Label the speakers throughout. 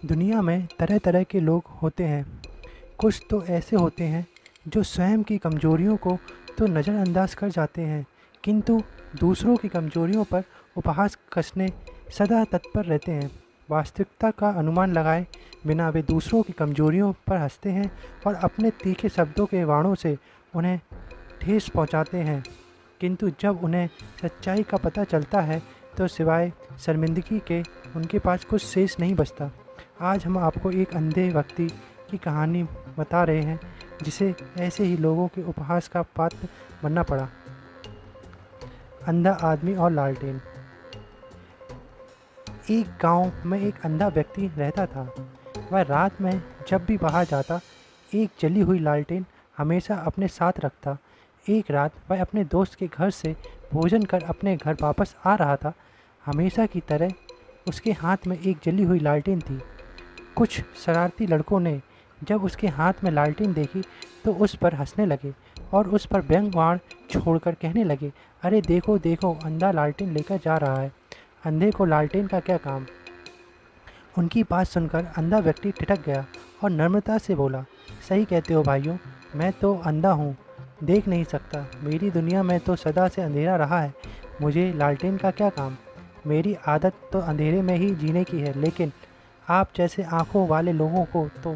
Speaker 1: दुनिया में तरह तरह के लोग होते हैं। कुछ तो ऐसे होते हैं जो स्वयं की कमज़ोरियों को तो नज़रअंदाज कर जाते हैं, किंतु दूसरों की कमज़ोरियों पर उपहास कसने सदा तत्पर रहते हैं। वास्तविकता का अनुमान लगाए बिना वे दूसरों की कमज़ोरियों पर हंसते हैं और अपने तीखे शब्दों के वाणों से उन्हें ठेस पहुंचाते हैं। किंतु जब उन्हें सच्चाई का पता चलता है तो सिवाय शर्मिंदगी के उनके पास कुछ शेष नहीं बचता। आज हम आपको एक अंधे व्यक्ति की कहानी बता रहे हैं जिसे ऐसे ही लोगों के उपहास का पात्र बनना पड़ा। अंधा आदमी और लालटेन। एक गांव में एक अंधा व्यक्ति रहता था। वह रात में जब भी बाहर जाता, एक जली हुई लालटेन हमेशा अपने साथ रखता। एक रात वह अपने दोस्त के घर से भोजन कर अपने घर वापस आ रहा था। हमेशा की तरह उसके हाथ में एक जली हुई लालटेन थी। कुछ शरारती लड़कों ने जब उसके हाथ में लालटेन देखी तो उस पर हंसने लगे और उस पर व्यंग बाण छोड़कर कहने लगे, अरे देखो देखो, अंधा लालटेन लेकर जा रहा है, अंधे को लालटेन का क्या काम। उनकी बात सुनकर अंधा व्यक्ति ठिठक गया और नम्रता से बोला, सही कहते हो भाइयों, मैं तो अंधा हूँ, देख नहीं सकता। मेरी दुनिया में तो सदा से अंधेरा रहा है, मुझे लालटेन का क्या काम। मेरी आदत तो अंधेरे में ही जीने की है, लेकिन आप जैसे आँखों वाले लोगों को तो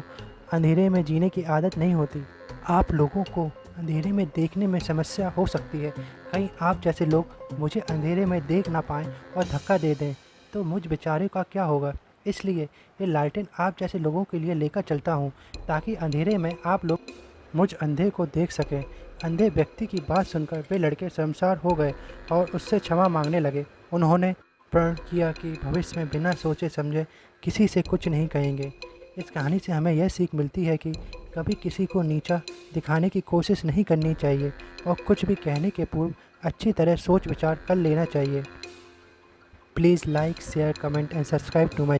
Speaker 1: अंधेरे में जीने की आदत नहीं होती। आप लोगों को अंधेरे में देखने में समस्या हो सकती है। कहीं आप जैसे लोग मुझे अंधेरे में देख ना पाएँ और धक्का दे दें तो मुझ बेचारे का क्या होगा। इसलिए ये लालटेन आप जैसे लोगों के लिए लेकर चलता हूँ, ताकि अंधेरे में आप लोग मुझ अंधे को देख सकें। अंधे व्यक्ति की बात सुनकर वे लड़के शर्मसार हो गए और उससे क्षमा मांगने लगे। उन्होंने प्रण किया कि भविष्य में बिना सोचे समझे किसी से कुछ नहीं कहेंगे। इस कहानी से हमें यह सीख मिलती है कि कभी किसी को नीचा दिखाने की कोशिश नहीं करनी चाहिए और कुछ भी कहने के पूर्व अच्छी तरह सोच विचार कर लेना चाहिए। Please like, share, comment and subscribe to my